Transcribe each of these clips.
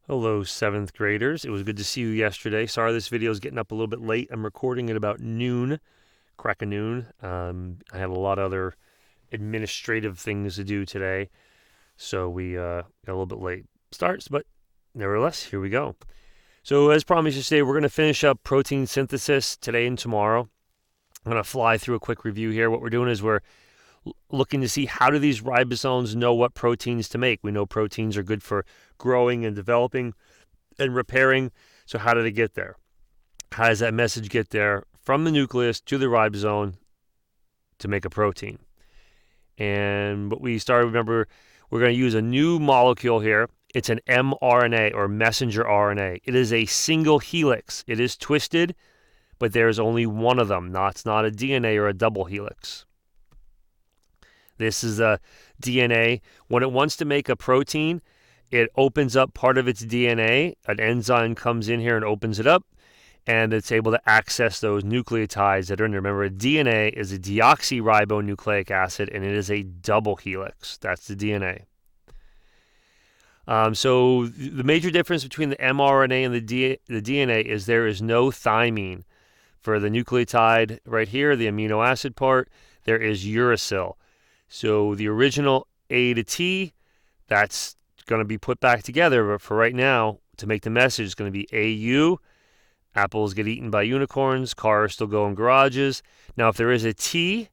Hello, 7th graders. It was good to see you yesterday. Sorry this video is getting up a little bit late. I'm recording at about noon, crack of noon. I had a lot of other administrative things to do today, so we got a little bit late starts, but nevertheless, here we go. So as promised yesterday, we're going to finish up protein synthesis today and tomorrow. I'm going to fly through a quick review here. What we're doing is we're looking to see how do these ribosomes know what proteins to make. We know proteins are good for growing and developing and repairing. So how did it get there? How does that message get there from the nucleus to the ribosome to make a protein? And what we started, remember, we're going to use a new molecule here. It's an mRNA or messenger RNA. It is a single helix. It is twisted, but there's only one of them. It's not a DNA or a double helix. This is a DNA. When it wants to make a protein, it opens up part of its DNA. An enzyme comes in here and opens it up, and it's able to access those nucleotides that are in there. Remember, DNA is a deoxyribonucleic acid, and it is a double helix. That's the DNA. So the major difference between the mRNA and the DNA is there is no thymine. For the nucleotide right here, the amino acid part, there is uracil. So the original A to T, that's going to be put back together. But for right now, to make the message, it's going to be AU. Apples get eaten by unicorns. Cars still go in garages. Now, if there is a T,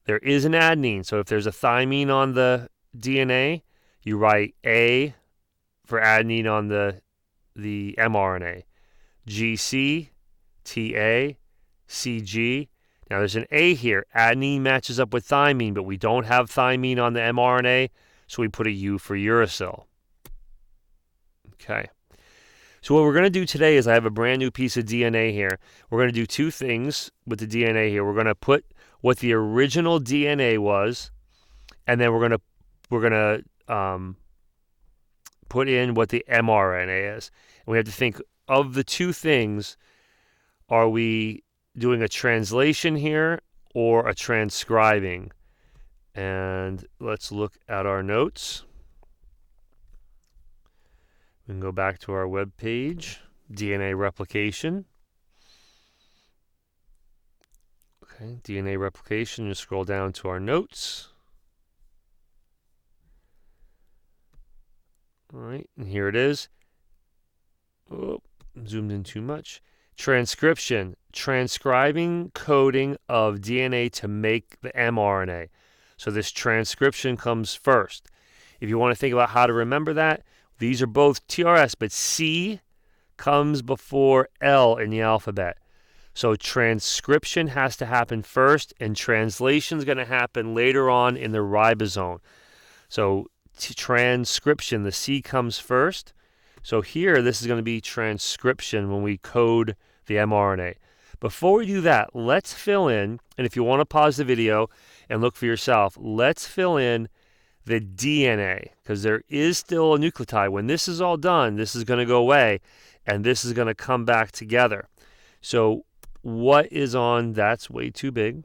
there is an adenine. So if there's a thymine on the DNA, you write A for adenine on the mRNA. GC, TA, CG. Now there's an A here. Adenine matches up with thymine, but we don't have thymine on the mRNA, so we put a U for uracil. Okay. So what we're going to do today is I have a brand new piece of DNA here. We're going to do two things with the DNA here. We're going to put what the original DNA was, and then we're going to put in what the mRNA is. And we have to think of the two things. Are we doing a translation here or a transcribing? And let's look at our notes. We can go back to our web page, DNA replication. Okay, DNA replication, just scroll down to our notes. All right, and here it is. Oh, zoomed in too much. Transcription, transcribing coding of DNA to make the mRNA. So this transcription comes first. If you want to think about how to remember that, these are both TRS, but C comes before L in the alphabet. So transcription has to happen first, and translation is going to happen later on in the ribosome. So transcription, the C comes first. So here, this is going to be transcription when we code the mRNA. Before we do that, let's fill in, and if you want to pause the video and look for yourself, let's fill in the DNA, because there is still a nucleotide. When this is all done, this is going to go away, and this is going to come back together. So what is on, that's way too big.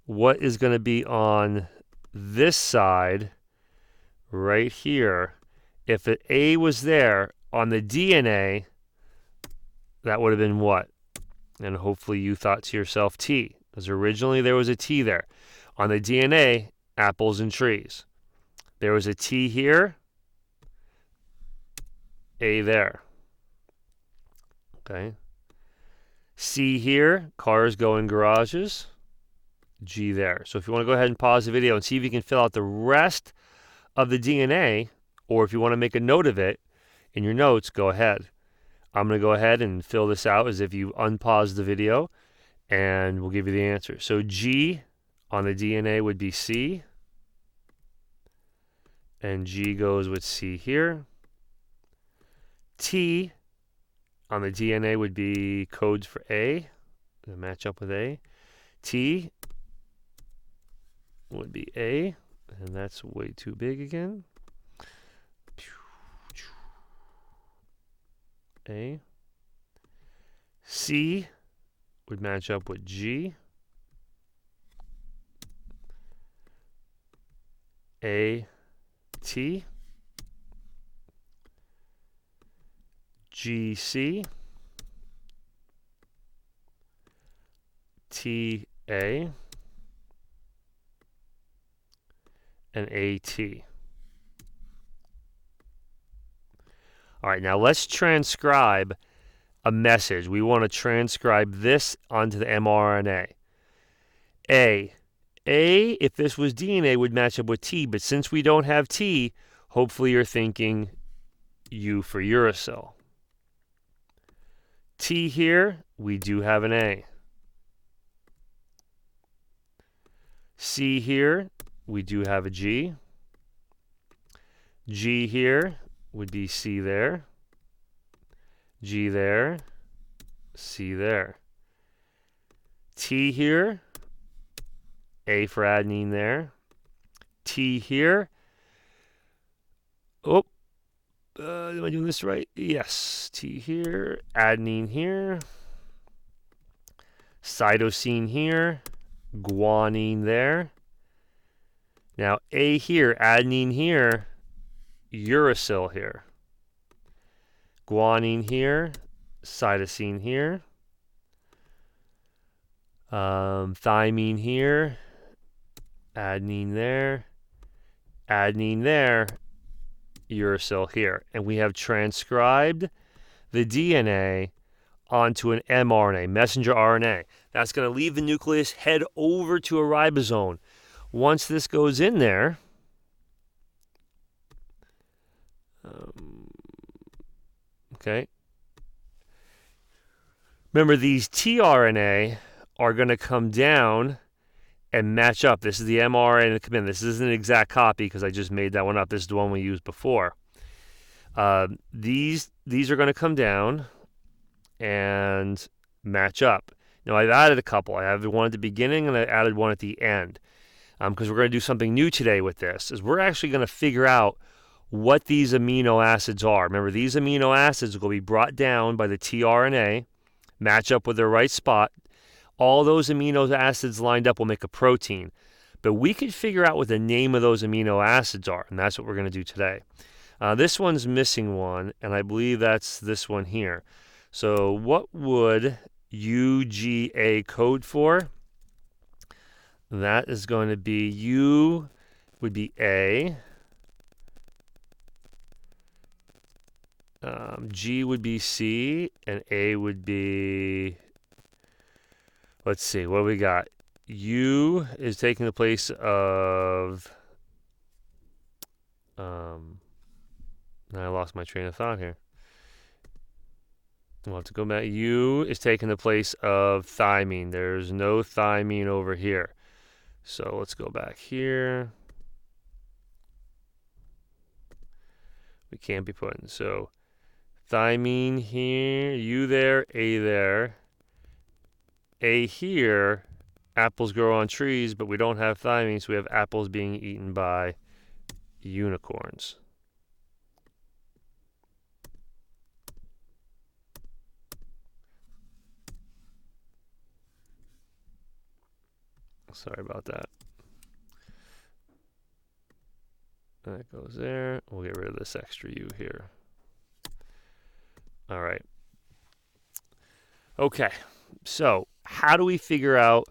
What is going to be on this side right here? If an A was there, on the DNA, that would have been what? And hopefully you thought to yourself T, because originally there was a T there. On the DNA, apples and trees. There was a T here, A there. Okay. C here, cars go in garages. G there. So if you want to go ahead and pause the video and see if you can fill out the rest of the DNA, or if you want to make a note of it, in your notes, go ahead. I'm going to go ahead and fill this out as if you unpause the video, and we'll give you the answer. So G on the DNA would be C, and G goes with C here. T on the DNA would be codes for A, to match up with A. T would be A, and that's way too big again. A. C would match up with G. A, T. GC, TA, and AT. All right, now let's transcribe a message. We want to transcribe this onto the mRNA. A, if this was DNA, would match up with T, but since we don't have T, hopefully you're thinking U for uracil. T here, we do have an A. C here, we do have a G. G here would be C there. G there, C there. T here, A for adenine there. T here. Oh, am I doing this right? Yes. T here, adenine here. Cytosine here, guanine there. Now A here, adenine here, uracil here. Guanine here, cytosine here. Thymine here, adenine there, uracil here. And we have transcribed the DNA onto an mRNA, messenger RNA. That's going to leave the nucleus, head over to a ribosome. Once this goes in there, okay. Remember, these tRNA are going to come down and match up. This is the mRNA that come in. This isn't an exact copy because I just made that one up. This is the one we used before. These are going to come down and match up. Now, I've added a couple. I have one at the beginning and I added one at the end because we're going to do something new today with this. Is we're actually going to figure out what these amino acids are. Remember, these amino acids will be brought down by the tRNA, match up with their right spot. All those amino acids lined up will make a protein. But we could figure out what the name of those amino acids are, and that's what we're going to do today. This one's missing one, and I believe that's this one here. So what would UGA code for? That is going to be U would be A. G would be C, and A would be, let's see, what do we got? U is taking the place of, now I lost my train of thought here. We'll have to go back. U is taking the place of thymine. There's no thymine over here. So let's go back here. We can't be putting, so thymine here, U there, A there. A here, apples grow on trees, but we don't have thymine, so we have apples being eaten by unicorns. Sorry about that. That goes there. We'll get rid of this extra U here. All right. Okay. So how do we figure out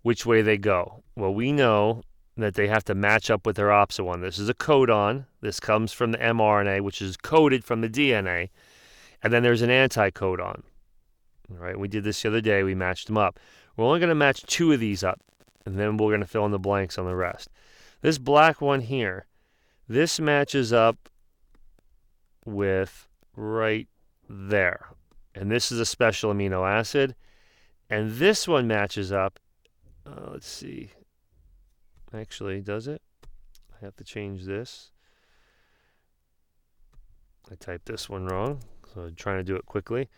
which way they go? Well, we know that they have to match up with their opposite one. This is a codon. This comes from the mRNA, which is coded from the DNA. And then there's an anticodon. All right. We did this the other day. We matched them up. We're only going to match 2 of these up, and then we're going to fill in the blanks on the rest. This black one here, this matches up with right there. And this is a special amino acid. And this one matches up. Let's see. Actually, does it? I have to change this. I typed this one wrong, so I'm trying to do it quickly.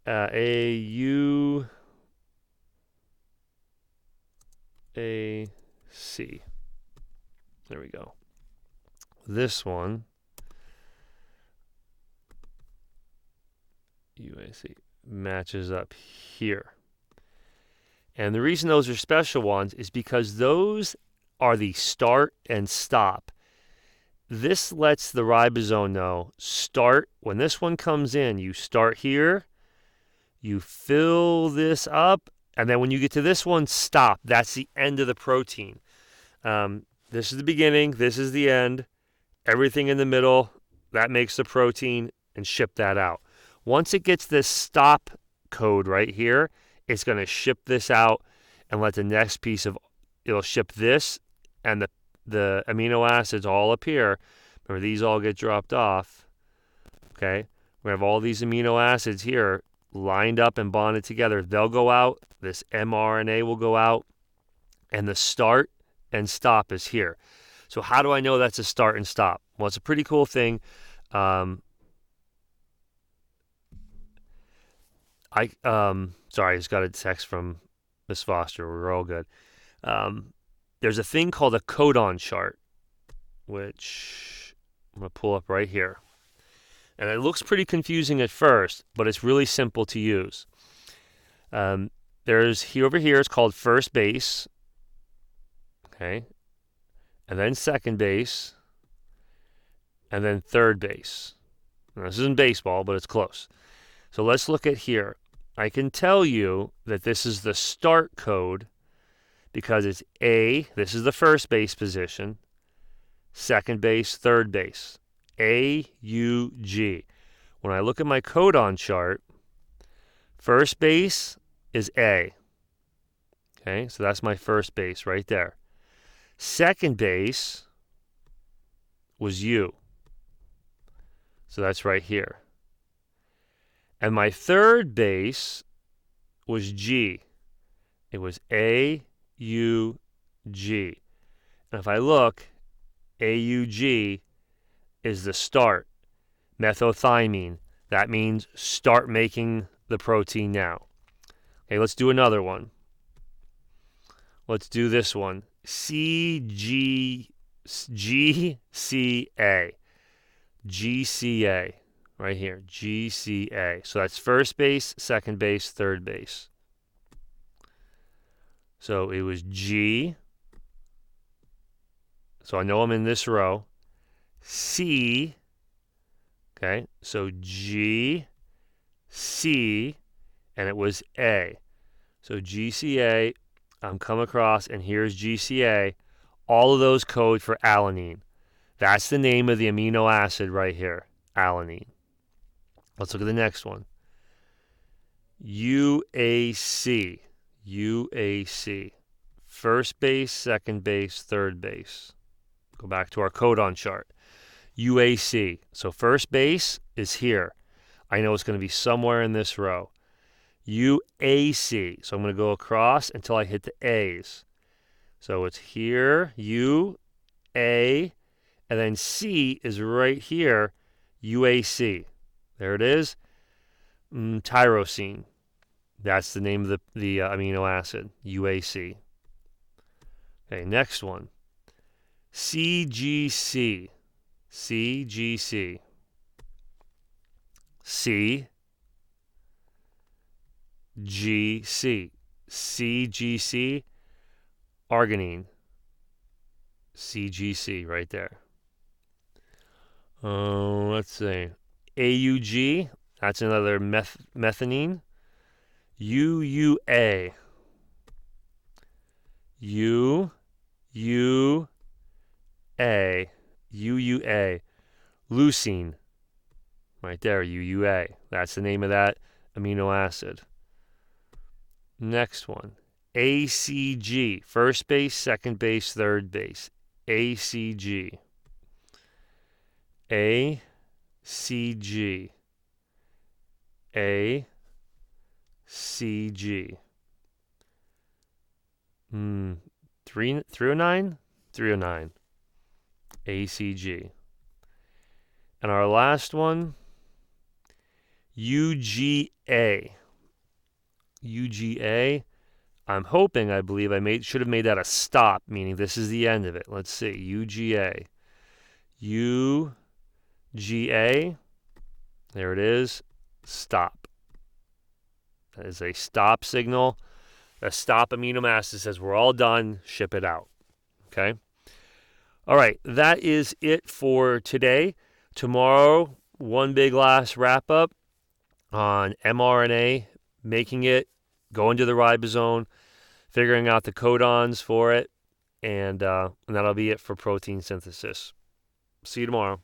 A-U-A-C. There we go. This one, UAC, matches up here. And the reason those are special ones is because those are the start and stop. this lets the ribosome know, start, when this one comes in, you start here, you fill this up, and then when you get to this one, stop. That's the end of the protein. This is the beginning, this is the end. Everything in the middle, that makes the protein, and ship that out. Once it gets this stop code right here, it's going to ship this out and let the next piece of, it'll ship this and the amino acids all appear. Remember, these all get dropped off. Okay? We have all these amino acids here lined up and bonded together. They'll go out. This mRNA will go out. And the start and stop is here. So how do I know that's a start and stop? Well, it's a pretty cool thing. Sorry, I just got a text from Miss Foster. We're all good. There's a thing called a codon chart, which I'm going to pull up right here. And it looks pretty confusing at first, but it's really simple to use. There's here over here, it's called first base. Okay. And then second base. And then third base. Now, this isn't baseball, but it's close. So let's look at here. I can tell you that this is the start code because it's A, this is the first base position, second base, third base. A-U-G. When I look at my codon chart, first base is A. Okay, so that's my first base right there. Second base was U. So that's right here. And my third base was G. It was A-U-G. And if I look, A-U-G is the start. Methylthymine. That means start making the protein now. Okay, let's do another one. Let's do this one. GCA. GCA. Right here. GCA. So that's first base, second base, third base. So it was G. So I know I'm in this row. C. Okay. So G, C, and it was A. So GCA, I'm come across, and here's GCA. All of those code for alanine. That's the name of the amino acid right here, alanine. Let's look at the next one. UAC. UAC. First base, second base, third base. Go back to our codon chart. UAC. So first base is here. I know it's going to be somewhere in this row. UAC. So I'm going to go across until I hit the A's. So it's here, U, A, and then C is right here, UAC. There it is. Tyrosine. That's the name of the amino acid, UAC. Okay, next one. CGC. CGC. C. GC. CGC. Arginine. CGC right there. Let's see. AUG. That's another methionine. UUA. UUA. Leucine. Right there, UUA. That's the name of that amino acid. Next one. ACG. First base, second base, third base. ACG. ACG. ACG. 309? 309. ACG. And our last one, UGA. UGA. I'm hoping, I believe, should have made that a stop, meaning this is the end of it. Let's see. UGA. UGA. There it is. Stop. That is a stop signal. A stop amino acid says we're all done. Ship it out. Okay? All right, that is it for today. Tomorrow, one big last wrap up on mRNA, making it, going to the ribosome, figuring out the codons for it, and that'll be it for protein synthesis. See you tomorrow.